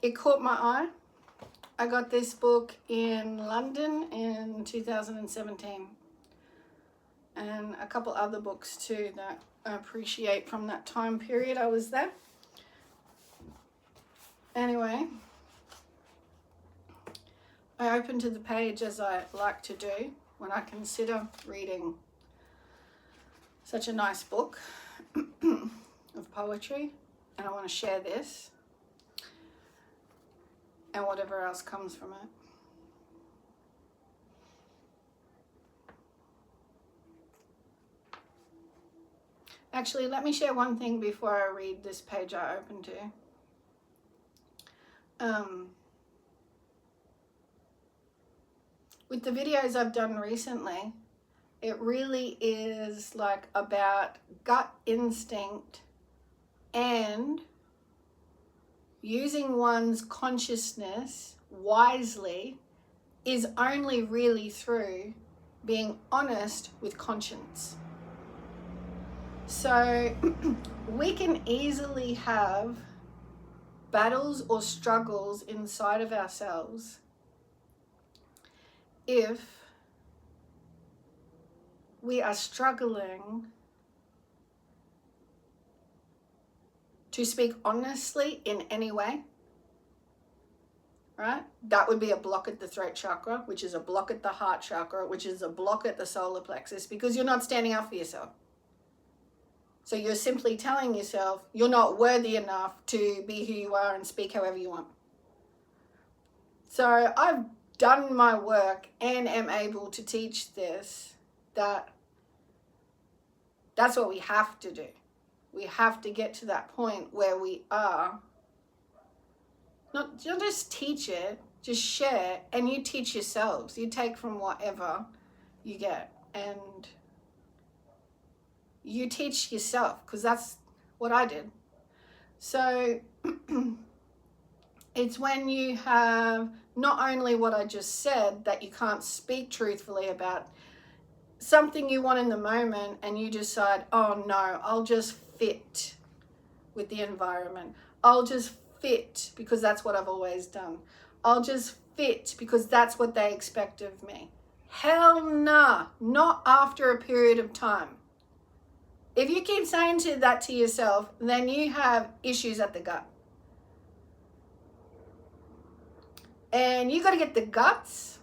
it caught my eye. I got this book in London in 2017, and a couple other books too that I appreciate from that time period I was there. Anyway, I opened to the page, as I like to do when I consider reading such a nice book of poetry, and I want to share this and whatever else comes from it. Actually, let me share one thing before I read this page I opened to. With the videos I've done recently, it really is like about gut instinct and using one's consciousness wisely is only really through being honest with conscience. So we can easily have battles or struggles inside of ourselves if we are struggling to speak honestly in any way, right? That would be a block at the throat chakra, which is a block at the heart chakra, which is a block at the solar plexus, because you're not standing up for yourself. So you're simply telling yourself you're not worthy enough to be who you are and speak however you want. So I've done my work and am able to teach this, that's what we have to do. We have to get to that point where we are, not just teach it, just share, and you teach yourselves. You take from whatever you get, and you teach yourself, because that's what I did. So it's when you have not only what I just said, that you can't speak truthfully about something you want in the moment, and you decide, oh no, I'll just fit with the environment. I'll just fit because that's what I've always done. I'll just fit because that's what they expect of me. Hell nah, not after a period of time. If you keep saying that to yourself, then you have issues at the gut. And you got to get the guts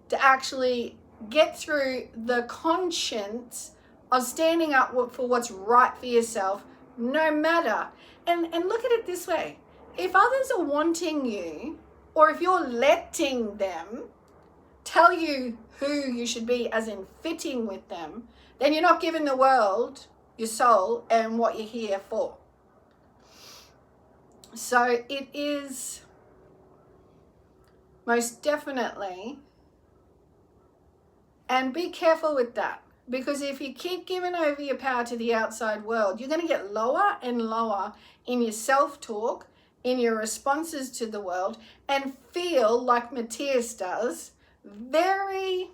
to actually get through the conscience of standing up for what's right for yourself, no matter. And look at it this way. If others are wanting you, or if you're letting them tell you who you should be, as in fitting with them, then you're not giving the world your soul and what you're here for. So it is most definitely, and be careful with that, because if you keep giving over your power to the outside world, you're going to get lower and lower in your self-talk, in your responses to the world, and feel like Matthias does, very,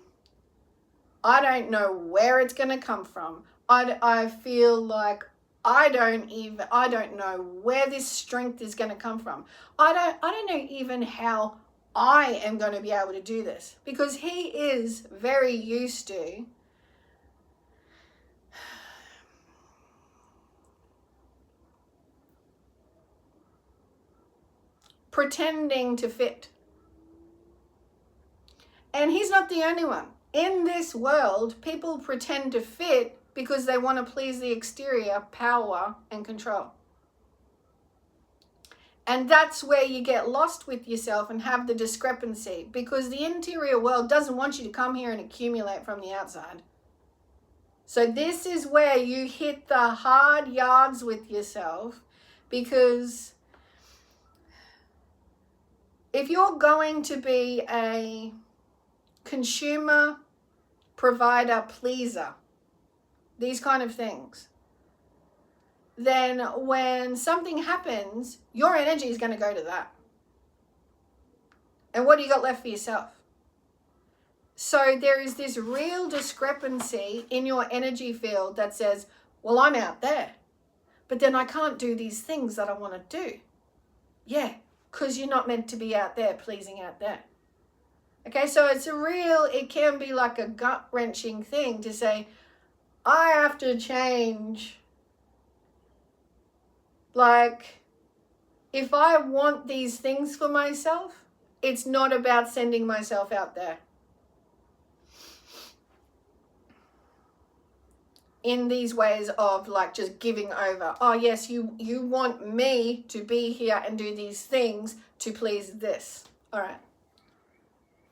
I don't know where it's going to come from. I feel like I don't know where this strength is going to come from. I don't know even how I am going to be able to do this, because he is very used to pretending to fit. And he's not the only one. In this world, people pretend to fit because they want to please the exterior, power and control. And that's where you get lost with yourself and have the discrepancy, because the interior world doesn't want you to come here and accumulate from the outside. So this is where you hit the hard yards with yourself, because if you're going to be a consumer, provider, pleaser, these kind of things, then when something happens, your energy is going to go to that. And what do you got left for yourself? So there is this real discrepancy in your energy field that says, well, I'm out there, but then I can't do these things that I want to do. Yeah, because you're not meant to be out there pleasing out there. Okay, so it can be like a gut-wrenching thing to say, I have to change. Like, if I want these things for myself, it's not about sending myself out there in these ways of like just giving over. Oh yes, you want me to be here and do these things to please this. All right.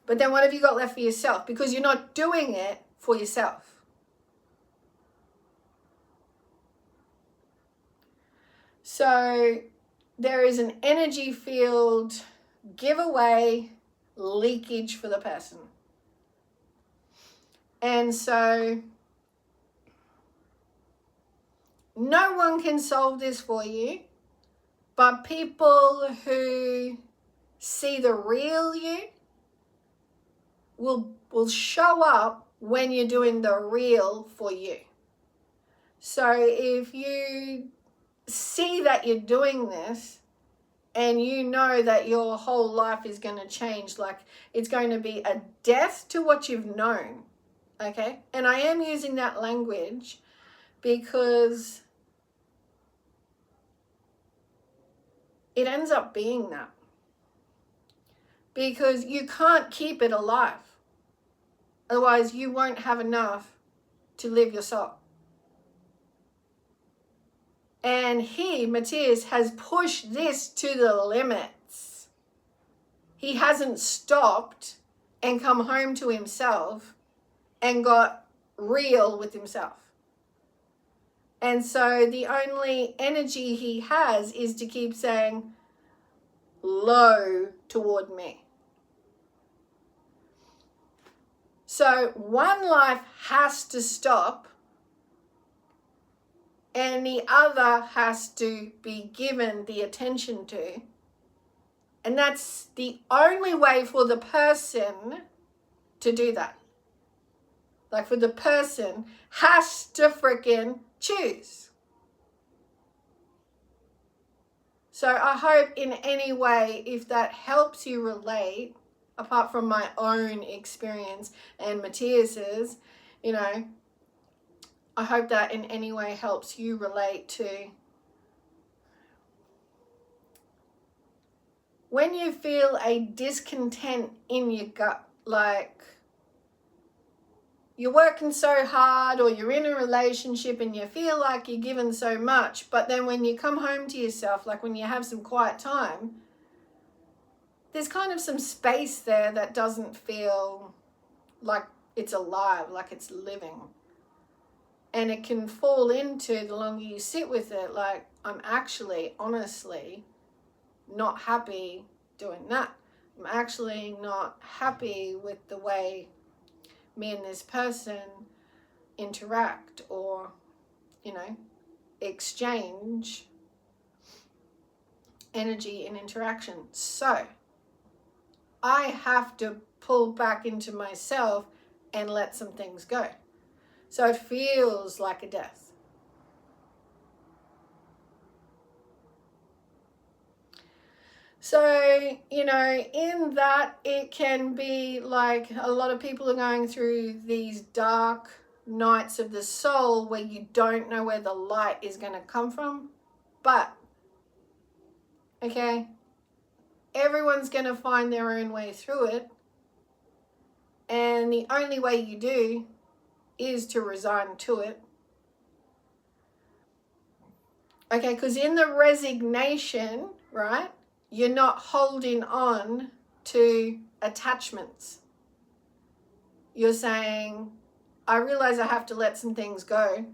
But then what have you got left for yourself? Because you're not doing it for yourself. So there is an energy field giveaway leakage for the person. And so no one can solve this for you, but people who see the real you will show up when you're doing the real for you. So if you see that you're doing this and you know that your whole life is going to change, like it's going to be a death to what you've known, okay? And I am using that language because it ends up being that. Because you can't keep it alive. Otherwise, you won't have enough to live your soul. And Matthias, has pushed this to the limits. He hasn't stopped and come home to himself and got real with himself. And so the only energy he has is to keep saying, low toward me. So one life has to stop and the other has to be given the attention to. And that's the only way for the person to do that. Like for the person has to freaking choose. So I hope in any way, if that helps you relate, apart from my own experience and Matthias's, I hope that in any way helps you relate to when you feel a discontent in your gut, like you're working so hard or you're in a relationship and you feel like you're given so much, but then when you come home to yourself, like when you have some quiet time, there's kind of some space there that doesn't feel like it's alive, like it's living. And it can fall into, the longer you sit with it, like I'm actually, honestly, not happy doing that. I'm actually not happy with the way me and this person interact or, exchange energy and interaction. So I have to pull back into myself and let some things go. So it feels like a death. So, in that it can be like a lot of people are going through these dark nights of the soul where you don't know where the light is going to come from. But, okay, everyone's going to find their own way through it. And the only way you do is to resign to it. Okay, because in the resignation, right, you're not holding on to attachments. You're saying, I realize I have to let some things go,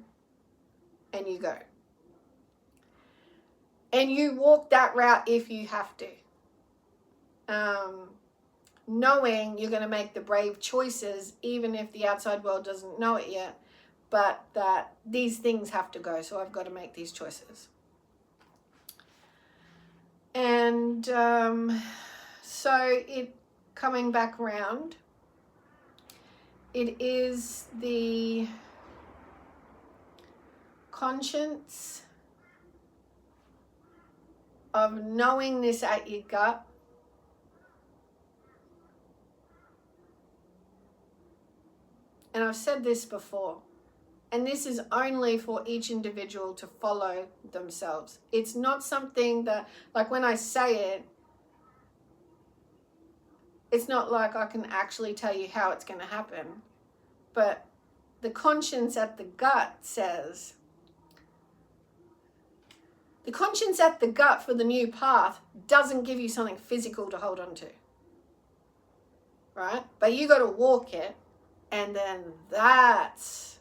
and you go. And you walk that route if you have to. Knowing you're going to make the brave choices, even if the outside world doesn't know it yet, but that these things have to go, so I've got to make these choices. And so it coming back around, it is the conscience of knowing this at your gut. And I've said this before, and this is only for each individual to follow themselves. It's not something that, like when I say it, it's not like I can actually tell you how it's going to happen. But the conscience at the gut says, the conscience at the gut for the new path doesn't give you something physical to hold on to. Right? But you got to walk it. And then that's,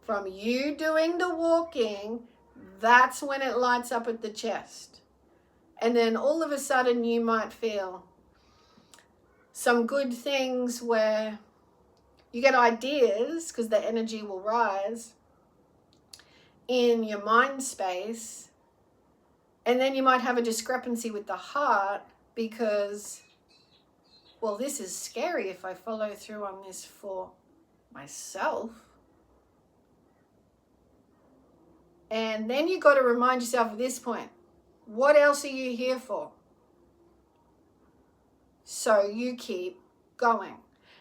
from you doing the walking, that's when it lights up at the chest. And then all of a sudden you might feel some good things where you get ideas, because the energy will rise in your mind space. And then you might have a discrepancy with the heart because, well, this is scary if I follow through on this for myself. And then you got to remind yourself at this point, what else are you here for? So you keep going.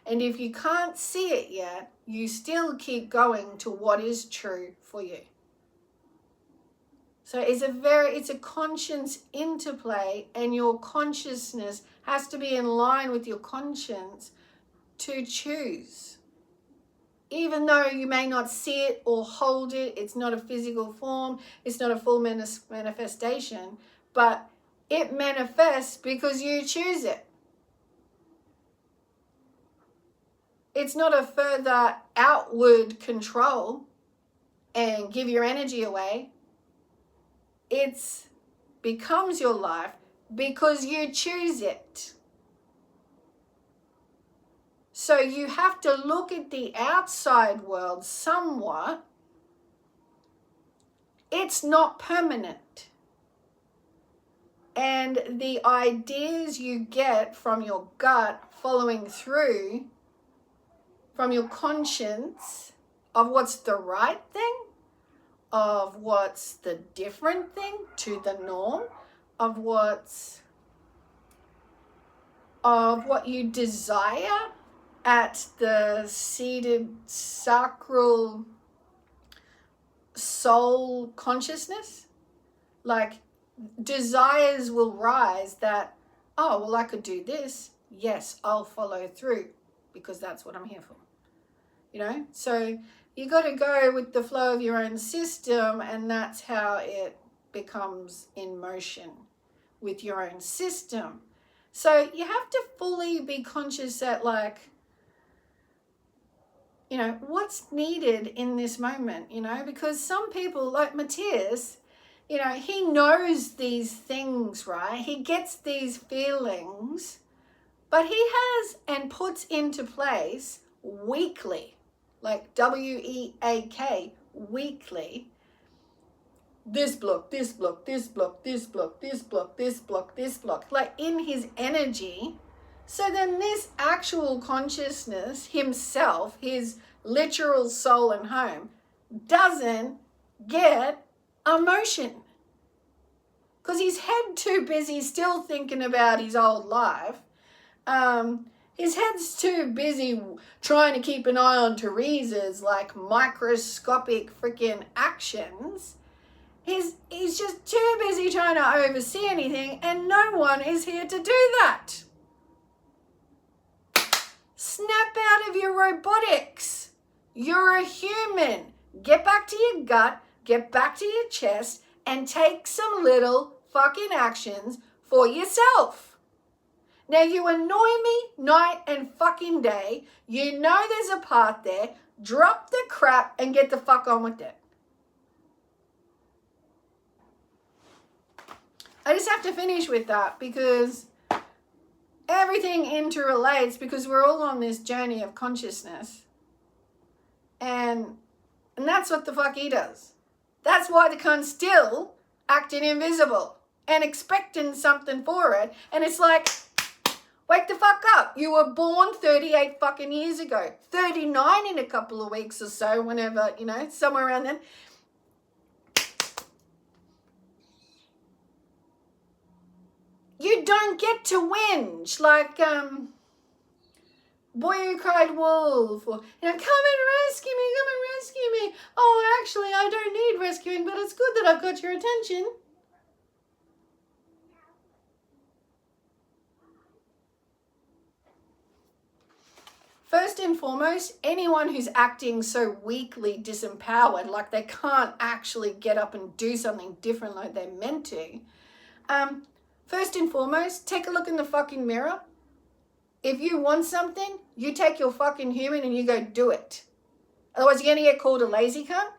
And if you can't see it yet, you still keep going to what is true for you. So it's a conscience interplay, and your consciousness has to be in line with your conscience to choose. Even though you may not see it or hold it, it's not a physical form, it's not a full manifestation, but it manifests because you choose it. It's not a further outward control and give your energy away. It becomes your life because you choose it. So you have to look at the outside world somewhat. It's not permanent. And the ideas you get from your gut following through, from your conscience of what's the right thing, of what's the different thing to the norm, of what you desire at the seated sacral soul consciousness. Like, desires will rise that, oh, well, I could do this. Yes, I'll follow through because that's what I'm here for. You know, so you got to go with the flow of your own system, and that's how it becomes in motion with your own system. So you have to fully be conscious that, like, you know, what's needed in this moment, you know, because some people, like Matthias, you know, he knows these things, right? He gets these feelings, but he has and puts into place weekly, like WEAK, weekly, this block, this block, this block, this block, this block, this block, this block, like in his energy. So then this actual consciousness, himself, his literal soul and home, doesn't get emotion. Because his head too busy still thinking about his old life. His head's too busy trying to keep an eye on Teresa's like microscopic freaking actions. He's just too busy trying to oversee anything, and no one is here to do that. Snap out of your robotics. You're a human. Get back to your gut, get back to your chest, and take some little fucking actions for yourself. Now, you annoy me night and fucking day. You know there's a path there. Drop the crap and get the fuck on with it. I just have to finish with that because everything interrelates, because we're all on this journey of consciousness. And that's what the fuck he does. That's why the cunt's still acting invisible and expecting something for it. And it's like, wake the fuck up. You were born 38 fucking years ago. 39 in a couple of weeks or so, whenever, you know, somewhere around then. you don't get to whinge like Boy Who Cried Wolf, or, come and rescue me, come and rescue me. Oh, actually, I don't need rescuing, but it's good that I've got your attention. First and foremost, anyone who's acting so weakly disempowered, like they can't actually get up and do something different like they're meant to, first and foremost, take a look in the fucking mirror. If you want something, you take your fucking human and you go do it. Otherwise, you're going to get called a lazy cunt.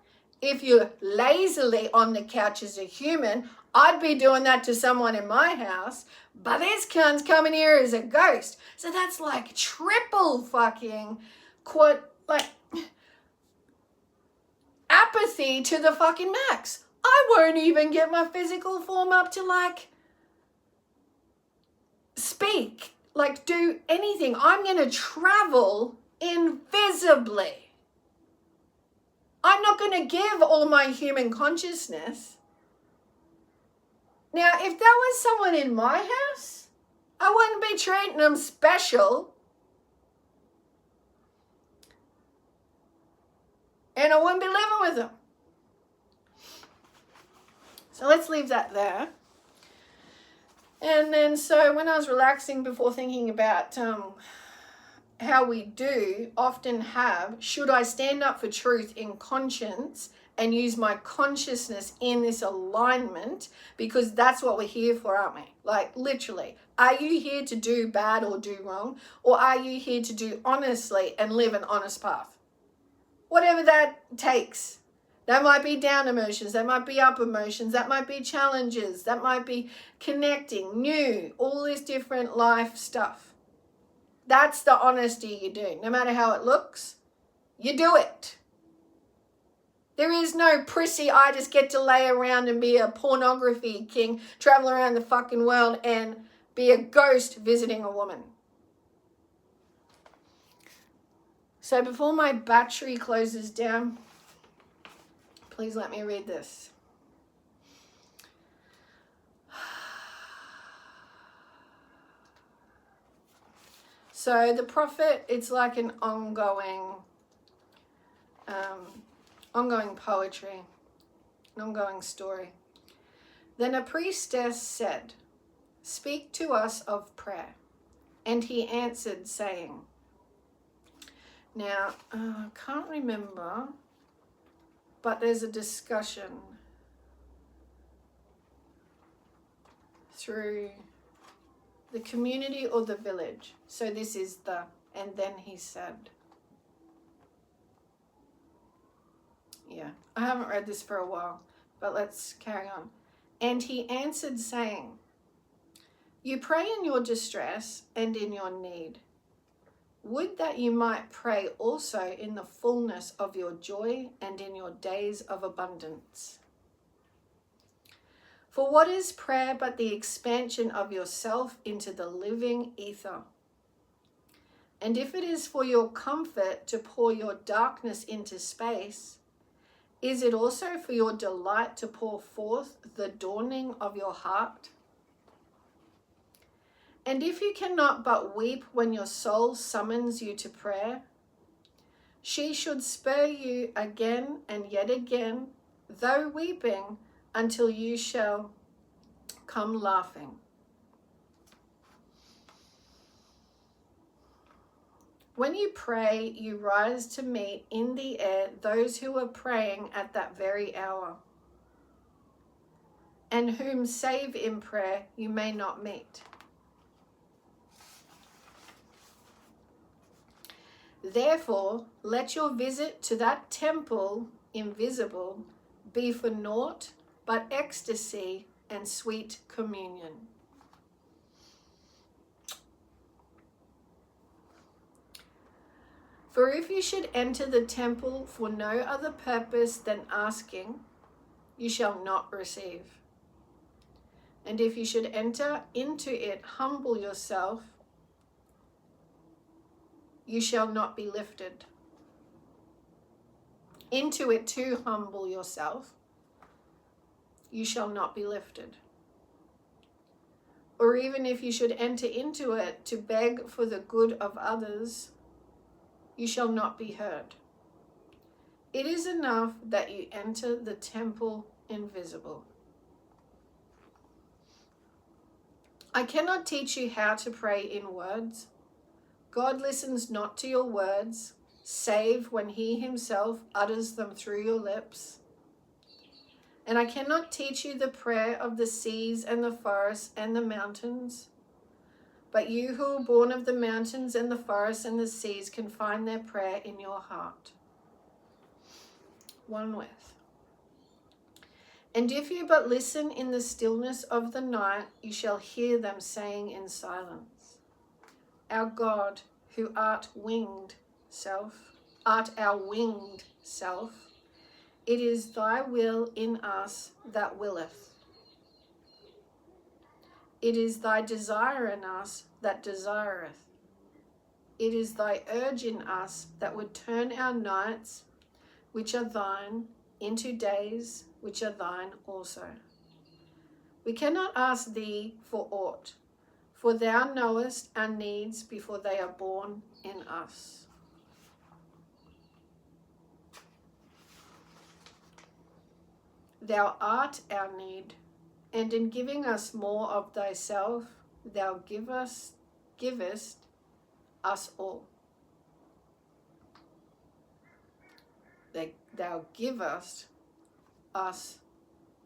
If you're lazily on the couch as a human, I'd be doing that to someone in my house, but this cunt's coming here as a ghost. So that's like triple fucking apathy to the fucking max. I won't even get my physical form up to like speak, like do anything. I'm going to travel invisibly. I'm not going to give all my human consciousness. Now, if that was someone in my house, I wouldn't be treating them special. And I wouldn't be living with them. So let's leave that there. And then, so when I was relaxing before thinking about how we do often have, should I stand up for truth in conscience and use my consciousness in this alignment? Because that's what we're here for, aren't we? Like, literally, are you here to do bad or do wrong? Or are you here to do honestly and live an honest path? Whatever that takes. That might be down emotions, that might be up emotions, that might be challenges, that might be connecting, new, all this different life stuff. That's the honesty you do. No matter how it looks, you do it. There is no prissy, I just get to lay around and be a pornography king, travel around the fucking world and be a ghost visiting a woman. So before my battery closes down, please let me read this. So the prophet, it's like an ongoing poetry, an ongoing story. Then a priestess said, "Speak to us of prayer." And he answered, saying, now, I can't remember, but there's a discussion through the community or the village. So this is the, and then he said. Yeah, I haven't read this for a while, but let's carry on. And he answered, saying, "You pray in your distress and in your need. Would that you might pray also in the fullness of your joy and in your days of abundance. For what is prayer but the expansion of yourself into the living ether? And if it is for your comfort to pour your darkness into space, is it also for your delight to pour forth the dawning of your heart? And if you cannot but weep when your soul summons you to prayer, she should spur you again and yet again, though weeping, until you shall come laughing." When you pray, you rise to meet in the air those who are praying at that very hour, and whom save in prayer you may not meet. Therefore, let your visit to that temple invisible be for naught but ecstasy and sweet communion. For if you should enter the temple for no other purpose than asking, you shall not receive. And if you should enter into it, humble yourself, you shall not be lifted. Into it to humble yourself, you shall not be lifted. or even if you should enter into it to beg for the good of others, you shall not be heard. It is enough that you enter the temple invisible. I cannot teach you how to pray in words. God listens not to your words, save when he himself utters them through your lips. And I cannot teach you the prayer of the seas and the forests and the mountains. But you who are born of the mountains and the forests and the seas can find their prayer in your heart. One with. And if you but listen in the stillness of the night, you shall hear them saying in silence, Our God, who art our winged self, it is thy will in us that willeth. It is thy desire in us that desireth. It is thy urge in us that would turn our nights, which are thine, into days, which are thine also. We cannot ask thee for aught, for thou knowest our needs before they are born in us. Thou art our need, and in giving us more of thyself, thou givest us all. Thou givest us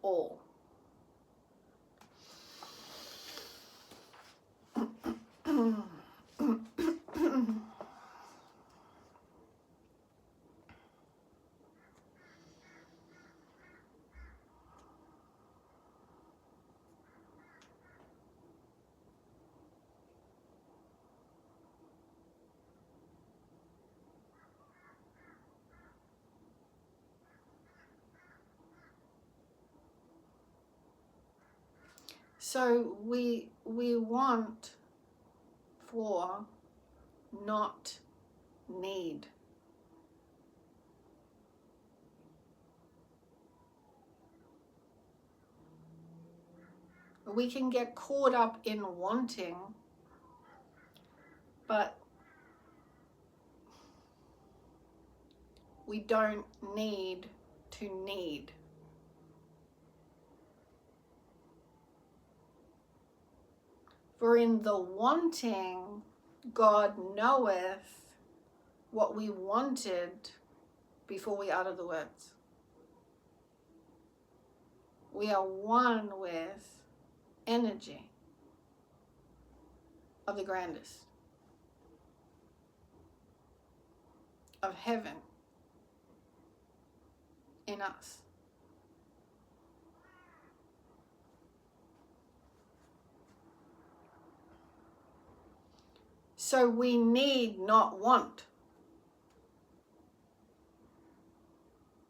all. So we want for, not need. We can get caught up in wanting, but we don't need to need. For in the wanting, God knoweth what we wanted before we utter the words. We are one with energy of the grandest, of heaven in us. So we need not want.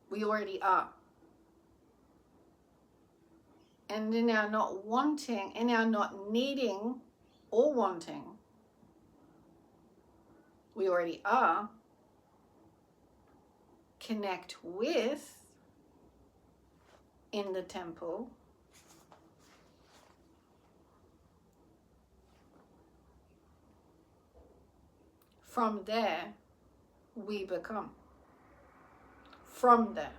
We already are. And in our not wanting, in our not needing or wanting, we already are. Connect with in the temple. From there, we become. From there.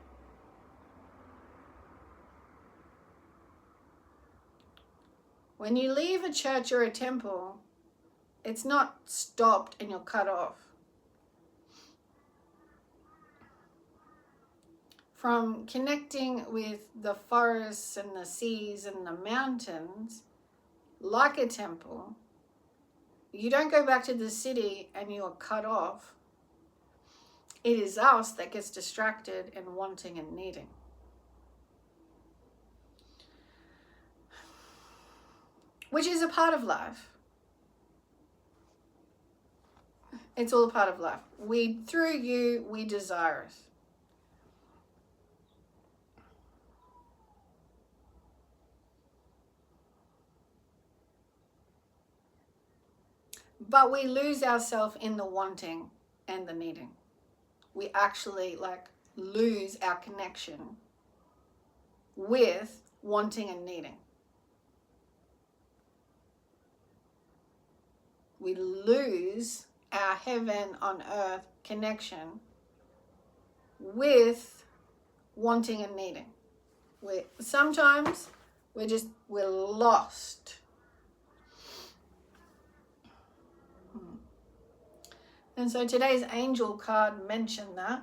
When you leave a church or a temple, it's not stopped and you're cut off. From connecting with the forests and the seas and the mountains, like a temple, you don't go back to the city and you're cut off. It is us that gets distracted and wanting and needing. Which is a part of life. It's all a part of life. Through you, we desire it. But we lose ourselves in the wanting and the needing. We actually lose our connection with wanting and needing. we lose our heaven on earth connection with wanting and needing. Sometimes we're lost. And so today's angel card mentioned that.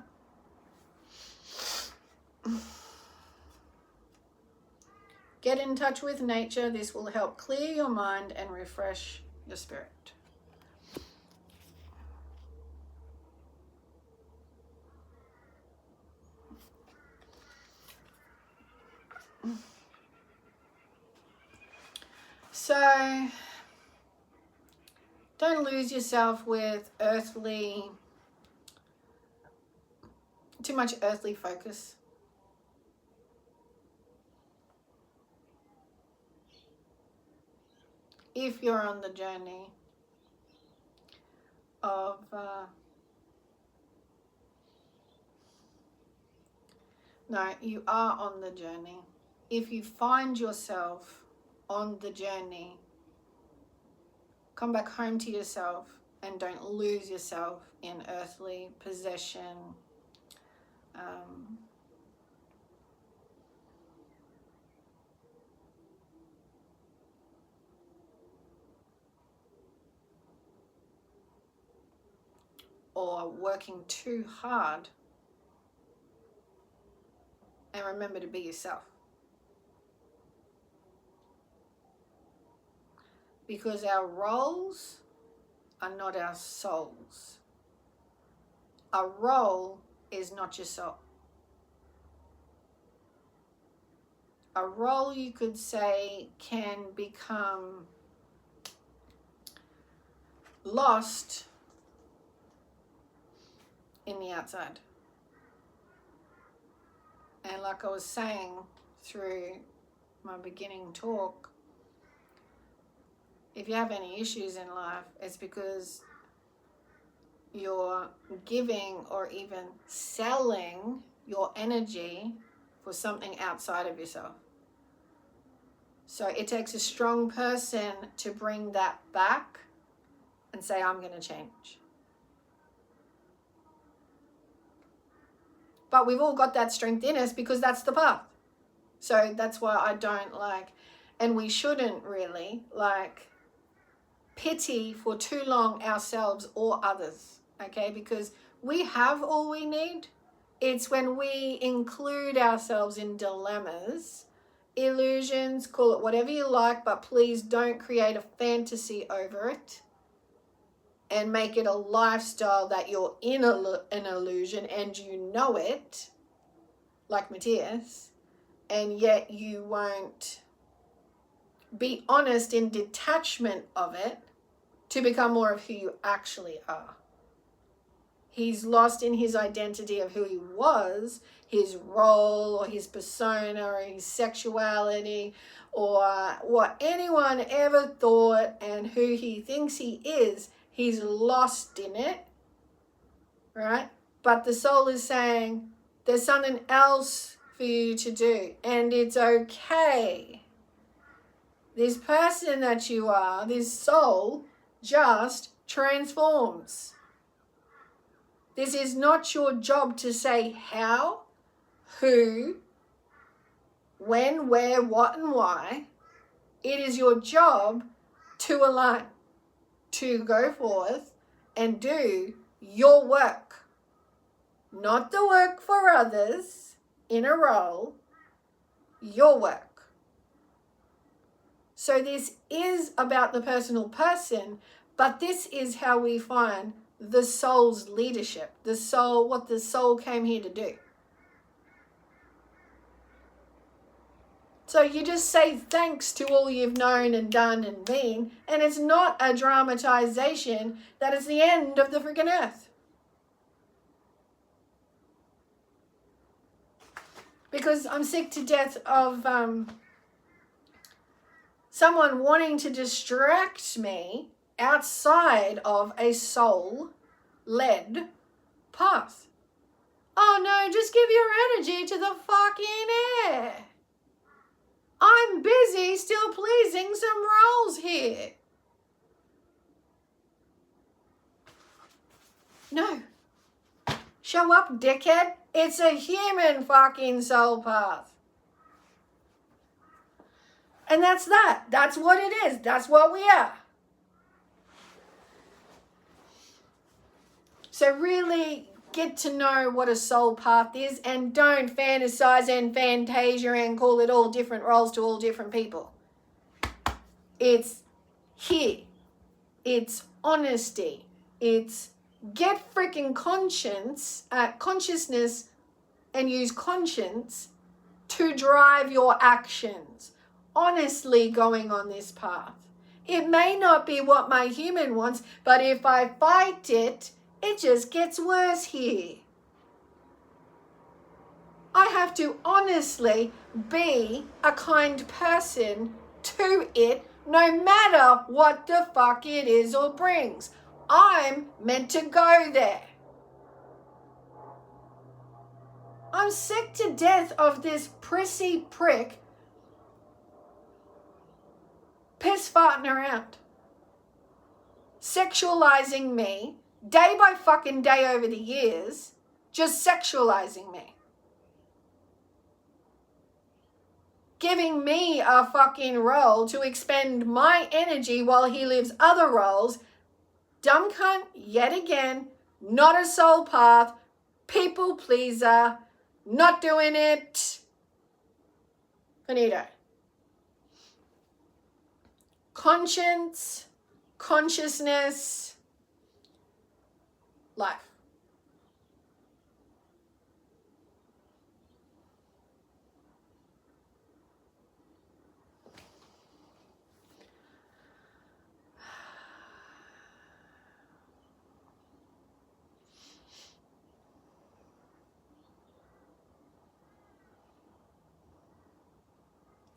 Get in touch with nature. This will help clear your mind and refresh your spirit. So don't lose yourself with too much earthly focus. If you're on the journey of you are on the journey. If you find yourself on the journey, come back home to yourself and don't lose yourself in earthly possession. Or working too hard. And remember to be yourself. Because our roles are not our souls. A role is not your soul. A role, you could say, can become lost in the outside. And like I was saying through my beginning talk, if you have any issues in life, it's because you're giving or even selling your energy for something outside of yourself. So it takes a strong person to bring that back and say, I'm going to change. But we've all got that strength in us because that's the path. So that's why I don't and we shouldn't really pity for too long ourselves or others, okay? Because we have all we need. It's when we include ourselves in dilemmas, illusions, call it whatever you like, but please don't create a fantasy over it and make it a lifestyle that you're in an illusion and you know it, like Matthias, and yet you won't be honest in detachment of it to become more of who you actually are. He's lost in his identity of who he was, his role or his persona or his sexuality or what anyone ever thought and who he thinks he is. He's lost in it, right? But the soul is saying there's something else for you to do and it's okay. This person that you are, this soul, just transforms. This is not your job to say how, who, when, where, what, and why. It is your job to align, to go forth and do your work. Not the work for others in a role, your work. So this is about the personal person, but this is how we find the soul's leadership, the soul, what the soul came here to do. So you just say thanks to all you've known and done and been, and it's not a dramatization that it's the end of the freaking earth. Because I'm sick to death of someone wanting to distract me outside of a soul-led path. Oh no, just give your energy to the fucking air. I'm busy still pleasing some roles here. No. Show up, dickhead. It's a human fucking soul path. And that's that. That's what it is. That's what we are. So really get to know what a soul path is, and don't fantasize and fantasia and call it all different roles to all different people. It's here. It's honesty. It's get freaking consciousness and use conscience to drive your actions. Honestly going on this path. It may not be what my human wants, but if I fight it, it just gets worse here. I have to honestly be a kind person to it, no matter what the fuck it is or brings. I'm meant to go there. I'm sick to death of this prissy prick piss farting around, sexualizing me day by fucking day over the years, just sexualizing me, giving me a fucking role to expend my energy while he lives other roles. Dumb cunt yet again, not a soul path, people pleaser, not doing it. Finito. Conscience, consciousness, life.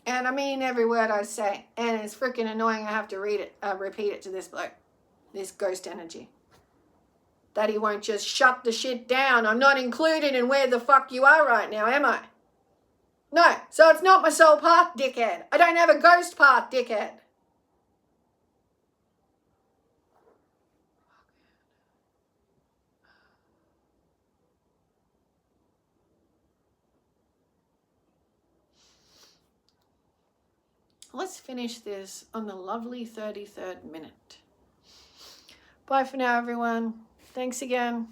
And I mean every word I say. And it's freaking annoying I have to repeat it to this bloke. This ghost energy. That he won't just shut the shit down. I'm not included in where the fuck you are right now, am I? No. So it's not my soul path, dickhead. I don't have a ghost path, dickhead. Let's finish this on the lovely 33rd minute. Bye for now, everyone. Thanks again.